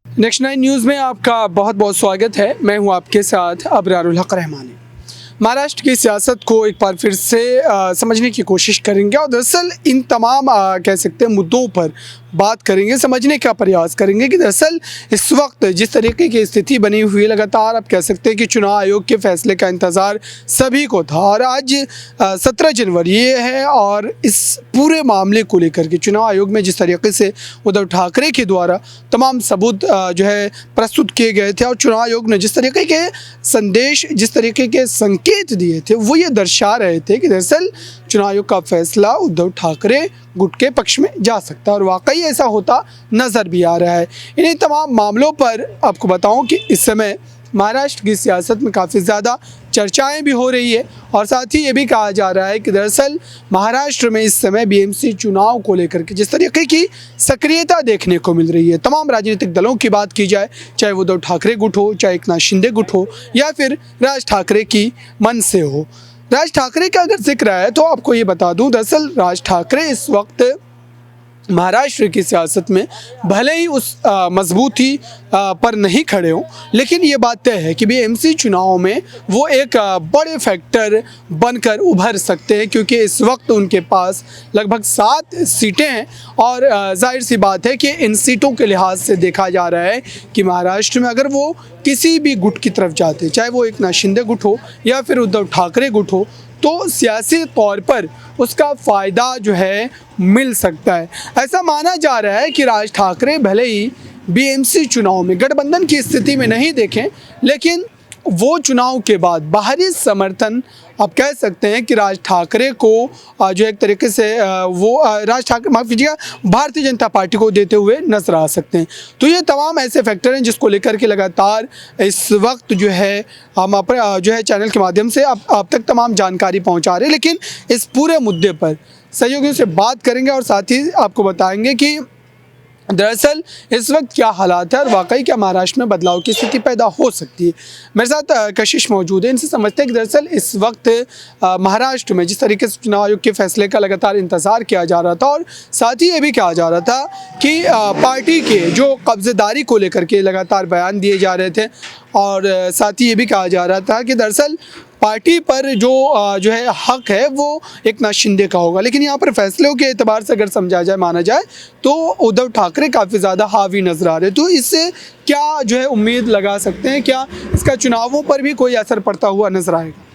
Next 9 news में आपका बहुत बहुत स्वागत है। मैं हूं आपके साथ अबरारुल हक रहमानी। महाराष्ट्र की सियासत को एक बार फिर से समझने की कोशिश करेंगे और दरअसल इन तमाम कह सकते हैं मुद्दों पर बात करेंगे, समझने का प्रयास करेंगे कि दरअसल इस वक्त जिस तरीके की स्थिति बनी हुई है, लगातार आप कह सकते हैं कि चुनाव आयोग के फैसले का इंतज़ार सभी को था और आज 17 जनवरी ये है और इस पूरे मामले को लेकर के चुनाव आयोग में जिस तरीके से उद्धव ठाकरे के द्वारा तमाम सबूत जो है प्रस्तुत किए गए थे और चुनाव आयोग ने जिस तरीके के संदेश, जिस तरीके के संकेत दिए थे, वो ये दर्शा रहे थे कि दरअसल चुनाव आयोग का फैसला उद्धव ठाकरे गुट के पक्ष में जा सकता है और वाकई ऐसा होता नज़र भी आ रहा है। इन्हीं तमाम मामलों पर आपको बताऊं कि इस समय महाराष्ट्र की सियासत में काफ़ी ज़्यादा चर्चाएं भी हो रही है और साथ ही ये भी कहा जा रहा है कि दरअसल महाराष्ट्र में इस समय बीएमसी चुनाव को लेकर के जिस तरीके की सक्रियता देखने को मिल रही है, तमाम राजनीतिक दलों की बात की जाए, चाहे उद्धव ठाकरे गुट हो, चाहे एकनाथ शिंदे गुट हो या फिर राज ठाकरे की मन से हो। राज ठाकरे का अगर जिक्र है तो आपको ये बता दूं, दरअसल राज ठाकरे इस वक्त महाराष्ट्र की सियासत में भले ही उस मजबूती पर नहीं खड़े हों, लेकिन ये बात तय है कि बीएमसी चुनाव में वो एक बड़े फैक्टर बनकर उभर सकते हैं क्योंकि इस वक्त उनके पास लगभग 7 सीटें हैं और जाहिर सी बात है कि इन सीटों के लिहाज से देखा जा रहा है कि महाराष्ट्र में अगर वो किसी भी गुट की तरफ जाते, चाहे वो एकनाथ शिंदे गुट हो या फिर उद्धव ठाकरे गुट हो, तो सियासी तौर पर उसका फ़ायदा जो है मिल सकता है। ऐसा माना जा रहा है कि राज ठाकरे भले ही बीएमसी चुनाव में गठबंधन की स्थिति में नहीं देखें, लेकिन वो चुनाव के बाद बाहरी समर्थन आप कह सकते हैं कि राज ठाकरे को जो एक तरीके से वो राज ठाकरे माफ़ कीजिएगा भारतीय जनता पार्टी को देते हुए नजर आ सकते हैं। तो ये तमाम ऐसे फैक्टर हैं जिसको लेकर के लगातार इस वक्त जो है हम जो है चैनल के माध्यम से आप तक तमाम जानकारी पहुंचा रहे हैं, लेकिन इस पूरे मुद्दे पर सहयोगियों से बात करेंगे और साथ ही आपको बताएंगे कि दरअसल इस वक्त क्या हालात है और वाकई क्या महाराष्ट्र में बदलाव की स्थिति पैदा हो सकती है। मेरे साथ कशिश मौजूद है, इनसे समझते हैं कि दरअसल इस वक्त महाराष्ट्र में जिस तरीके से चुनाव आयोग के फैसले का लगातार इंतज़ार किया जा रहा था और साथ ही ये भी कहा जा रहा था कि पार्टी के जो कब्जेदारी को लेकर के लगातार बयान दिए जा रहे थे और साथ ही ये भी कहा जा रहा था कि दरअसल पार्टी पर जो है हक है वो एकनाथ शिंदे का होगा, लेकिन यहाँ पर फैसलों के एतबार से अगर समझा जाए, माना जाए तो उद्धव ठाकरे काफ़ी ज़्यादा हावी नजर आ रहे हैं। तो इससे क्या जो है उम्मीद लगा सकते हैं, क्या इसका चुनावों पर भी कोई असर पड़ता हुआ नजर आएगा?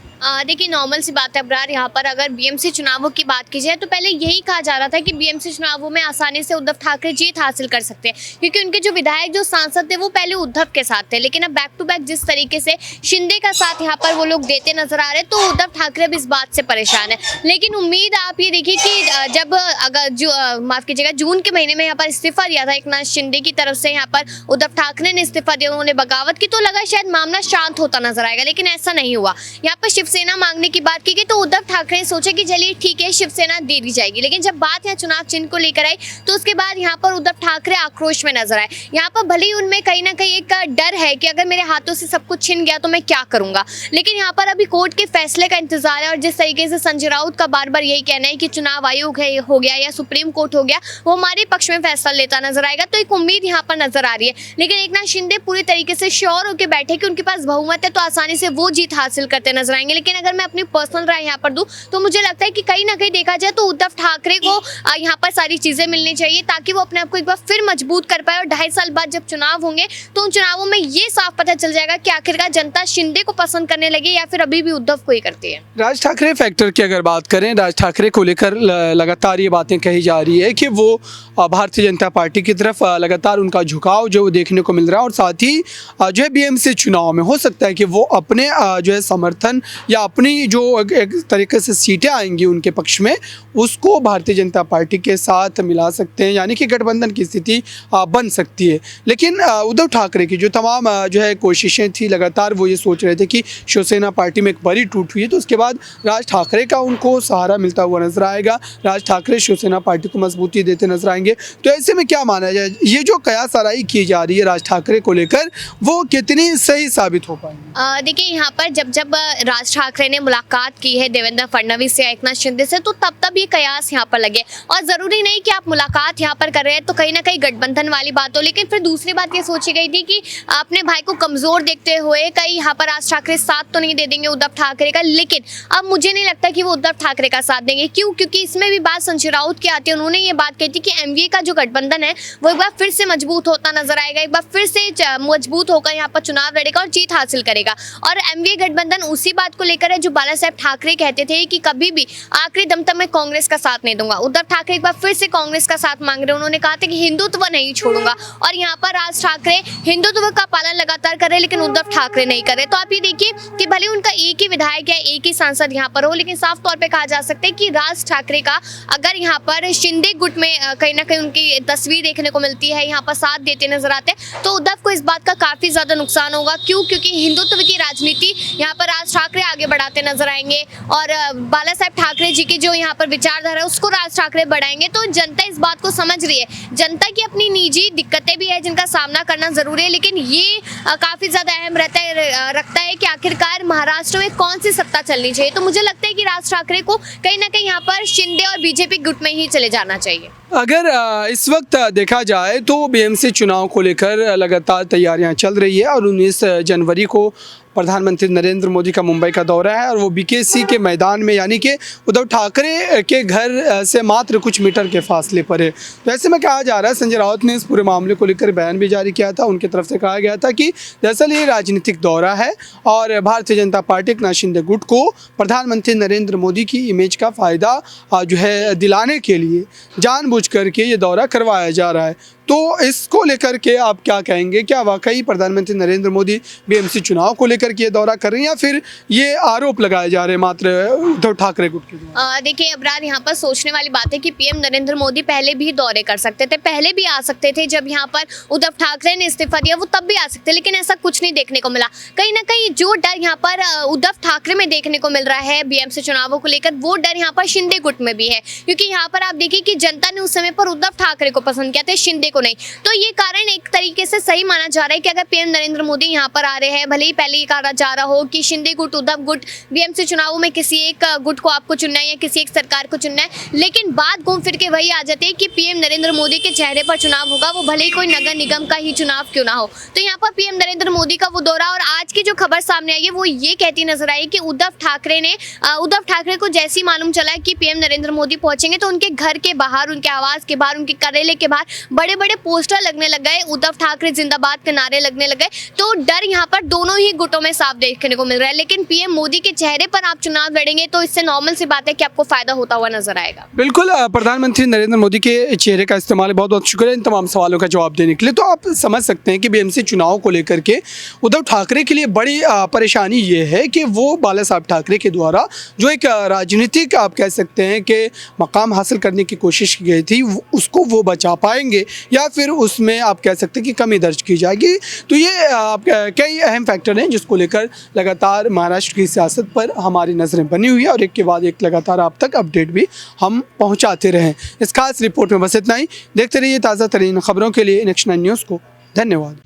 देखिए, नॉर्मल सी बात है अब्रार, यहाँ पर अगर बीएमसी चुनावों की बात की जाए तो पहले यही कहा जा रहा था कि बीएमसी चुनावों में आसानी से उद्धव ठाकरे जीत हासिल कर सकते हैं क्योंकि उनके जो विधायक, जो सांसद थे वो पहले उद्धव के साथ थे, लेकिन अब बैक टू बैक जिस तरीके से शिंदे का साथ यहाँ पर वो लोग देते नजर आ रहे हैं तो उद्धव ठाकरे अब इस बात से परेशान है। लेकिन उम्मीद आप ये देखिए कि जब अगर माफ कीजिएगा जून के महीने में यहाँ पर इस्तीफा दिया था एकनाथ शिंदे की तरफ से, यहाँ पर उद्धव ठाकरे ने इस्तीफा दिया, उन्होंने बगावत की, तो लगा शायद मामला शांत होता नजर आएगा, लेकिन ऐसा नहीं हुआ। यहाँ पर शिवसेना मांगने की बात की गई तो उद्धव ठाकरे ने सोचा कि चलिए ठीक है, शिवसेना दे दी जाएगी, लेकिन जब बात यहाँ चुनाव चिन्ह को लेकर आई तो उसके बाद यहाँ पर उद्धव ठाकरे आक्रोश में नजर आए। यहाँ पर भले ही उनमें कहीं ना कहीं एक डर है कि अगर मेरे हाथों से सब कुछ छिन गया तो मैं क्या करूंगा, लेकिन यहाँ पर अभी कोर्ट के फैसले का इंतजार है और जिस तरीके से संजय राउत का बार बार यही कहना है कि चुनाव आयोग है हो गया या सुप्रीम कोर्ट हो गया वो हमारे पक्ष में फैसला लेता नजर आएगा, तो एक उम्मीद यहाँ पर नजर आ रही है। लेकिन एकनाथ शिंदे पूरी तरीके से श्योर होकर बैठे कि उनके पास बहुमत है तो आसानी से वो जीत हासिल करते नजर आएंगे। लेकिन अगर मैं अपनी पर्सनल राय यहाँ पर दूं तो मुझे लगता है कि कहीं ना कहीं देखा जाए तो उद्धव ठाकरे को यहाँ पर सारी चीजें मिलनी चाहिए ताकि वो अपने आप को एक बार फिर मजबूत कर पाए और 2.5 साल बाद जब चुनाव होंगे तो उन चुनावों में ये साफ पता चल जाएगा कि आखिरकार जनता शिंदे को पसंद करने लगी या फिर अभी भी उद्धव को ही करती है। राज ठाकरे फैक्टर की अगर बात करें, राज ठाकरे को लेकर लगातार ये बातें कही जा रही है कि वो भारतीय जनता पार्टी की तरफ लगातार उनका झुकाव जो देखने को मिल रहा है और साथ ही जो है बीएमसी चुनाव में हो सकता है कि वो अपने जो है समर्थन या अपनी जो एक तरीके से सीटें आएंगी उनके पक्ष में उसको भारतीय जनता पार्टी के साथ मिला सकते हैं, यानी कि गठबंधन की स्थिति बन सकती है। लेकिन उद्धव ठाकरे की जो तमाम जो है कोशिशें थी, लगातार वो ये सोच रहे थे कि शिवसेना पार्टी में एक बड़ी टूट हुई है तो उसके बाद राज ठाकरे का उनको सहारा मिलता हुआ नजर आएगा, राज ठाकरे शिवसेना पार्टी को मजबूती देते नजर आएंगे। तो ऐसे में क्या माना जाए, ये जो कयास आराई की जा रही है राज ठाकरे को लेकर वो कितनी सही साबित हो पाएगी? देखिए, यहाँ पर जब राज ठाकरे ने मुलाकात की है देवेंद्र फडणवीस या एकनाथ शिंदे से, तो तब ये कयास यहाँ पर लगे। और ज़रूरी नहीं कि आप मुलाकात यहाँ पर कर रहे हैं तो कहीं ना कहीं गठबंधन वाली बात हो, लेकिन फिर दूसरी बात ये सोची गई थी कि अपने भाई को कमज़ोर देखते हुए कहीं यहाँ पर राज ठाकरे साथ तो नहीं दे देंगे उद्धव ठाकरे का, लेकिन अब मुझे नहीं लगता कि वो उद्धव ठाकरे का साथ देंगे। क्यों? क्योंकि इसमें भी बात संजय राउत की आती है। उन्होंने ये बात कही थी कि एमवीए का जो गठबंधन है वो एक बार फिर से मजबूत होता नजर आएगा, एक बार फिर से मजबूत होकर यहाँ पर चुनाव लड़ेगा और जीत हासिल करेगा। और एमवीए गठबंधन उसी बात को लेकर है जो बाला साहेब ठाकरे कहते थे कि कभी भी आखिरी दम तक मैं कांग्रेस का साथ नहीं दूंगा। उद्धव ठाकरे एक बार फिर से कांग्रेस का साथ मांग रहे हैं। उन्होंने कहा था कि हिंदुत्व नहीं छोड़ूंगा, और यहाँ पर राज ठाकरे हिंदुत्व का पालन लगातार कर रहे, लेकिन उद्धव ठाकरे नहीं कर रहे। तो आप ये देखिए कि भले उनका एक ही विधायक है, एक ही सांसद यहाँ पर हो, लेकिन साफ तौर पे कहा जा सकता है कि राज ठाकरे का अगर यहाँ पर शिंदे गुट में कहीं ना कहीं उनकी तस्वीर देखने को मिलती है, यहाँ पर साथ देते नजर आते हैं, तो उद्धव को इस बात का काफी ज्यादा नुकसान होगा। क्यों? क्योंकि हिंदुत्व की राजनीति यहाँ पर राज ठाकरे आगे बढ़ाते नजर आएंगे और बाला साहेब ठाकरे जी की जो यहाँ पर विचारधारा है उसको राज ठाकरे बढ़ाएंगे। तो जनता इस बात को समझ रही है, जनता की अपनी निजी दिक्कतें भी है जिनका सामना करना जरूरी है, लेकिन ये काफी ज्यादा अहम रखता है कि आखिरकार महाराष्ट्र में कौन सी सत्ता चलनी चाहिए। तो मुझे लगता है कि राज ठाकरे को कहीं ना कहीं यहाँ पर शिंदे और बीजेपी गुट में ही चले जाना चाहिए। अगर इस वक्त देखा जाए तो बीएमसी चुनाव को लेकर लगातार तैयारियां चल रही है और 19 जनवरी को प्रधानमंत्री नरेंद्र मोदी का मुंबई का दौरा है और वो बीकेसी के मैदान में, यानी कि उद्धव ठाकरे के घर से मात्र कुछ मीटर के फासले पर है। तो ऐसे में कहा जा रहा है, संजय राउत ने इस पूरे मामले को लेकर बयान भी जारी किया था। उनकी तरफ से कहा गया था कि दरअसल ये राजनीतिक दौरा है और भारतीय जनता पार्टी एकनाथ शिंदे गुट को प्रधानमंत्री नरेंद्र मोदी की इमेज का फ़ायदा जो है दिलाने के लिए जानबूझ करके ये दौरा करवाया जा रहा है। तो इसको लेकर के आप क्या कहेंगे? क्या वाकई प्रधानमंत्री नरेंद्र मोदी बीएमसी चुनाव को लेकर के ये दौरा कर रहे हैं या फिर ये आरोप लगाए जा रहे हैं मात्र उद्धव ठाकरे गुट के द्वारा? देखिए अबरार, यहाँ पर सोचने वाली बात है कि पीएम नरेंद्र मोदी पहले भी दौरे कर सकते थे, पहले भी आ सकते थे। जब यहाँ पर उद्धव ठाकरे ने इस्तीफा दिया वो तब भी आ सकते, लेकिन ऐसा कुछ नहीं देखने को मिला। कहीं ना कहीं जो डर यहाँ पर उद्धव ठाकरे में देखने को मिल रहा है बीएमसी चुनावों को लेकर, वो डर यहाँ पर शिंदे गुट में भी है, क्योंकि यहाँ पर आप देखिए कि जनता ने उस समय पर उद्धव ठाकरे को पसंद किया था, शिंदे को नहीं। तो ये कारण एक तरीके से सही माना जा रहा है कि अगर पीएम नरेंद्र मोदी यहाँ पर आ रहे हैं, भले ही पहले ये कहा जा रहा हो कि शिंदे गुट उद्धव गुट बीएमसी चुनावों में किसी एक गुट को आपको चुनना है या किसी एक सरकार को चुनना है, लेकिन बात घूम फिर के वही आ जाती है कि पीएम नरेंद्र मोदी के चेहरे पर चुनाव होगा, वो भले ही कोई नगर निगम का ही चुनाव क्यों ना हो। तो यहाँ पर पीएम नरेंद्र मोदी का वो दौरा, और आज की जो खबर सामने आई है वो ये कहती नजर आई कि उद्धव ठाकरे को जैसी मालूम चला है कि पीएम नरेंद्र मोदी पहुंचेंगे तो उनके घर के बाहर, उनके आवास के बाहर, उनके कार्यालय के बाहर बड़े बड़े पोस्टर लगने लग गए, उद्धव ठाकरे जिंदाबाद के नारे लगने लग गए। तो डर यहाँ पर दोनों ही गुटों में साफ देखने को मिल रहा है, लेकिन पीएम मोदी के चेहरे पर आप चुनाव लड़ेंगे तो इससे नॉर्मल सी बात है कि आपको फायदा होता हुआ नजर आएगा। बिल्कुल, प्रधानमंत्री नरेंद्र मोदी के चेहरे का इस्तेमाल, बहुत बहुत शुक्रिया इन तमाम सवालों का जवाब देने के लिए। तो आप समझ सकते हैं कि बीएमसी चुनाव को लेकर के उद्धव ठाकरे के लिए बड़ी परेशानी ये है कि वो बाला साहब ठाकरे के द्वारा जो एक राजनीतिक आप कह सकते हैं कि मकाम हासिल करने की कोशिश की गई थी, उसको वो बचा पाएंगे या फिर उसमें आप कह सकते हैं कि कमी दर्ज की जाएगी। तो ये कई अहम फैक्टर हैं जिसको लेकर लगातार महाराष्ट्र की सियासत पर हमारी नज़रें बनी हुई है और एक के बाद एक लगातार आप तक अपडेट भी हम पहुंचाते रहें। इस खास रिपोर्ट में बस इतना ही। देखते रहिए ताज़ा तरीन खबरों के लिए नेक्स्ट 9 न्यूज़ को। धन्यवाद।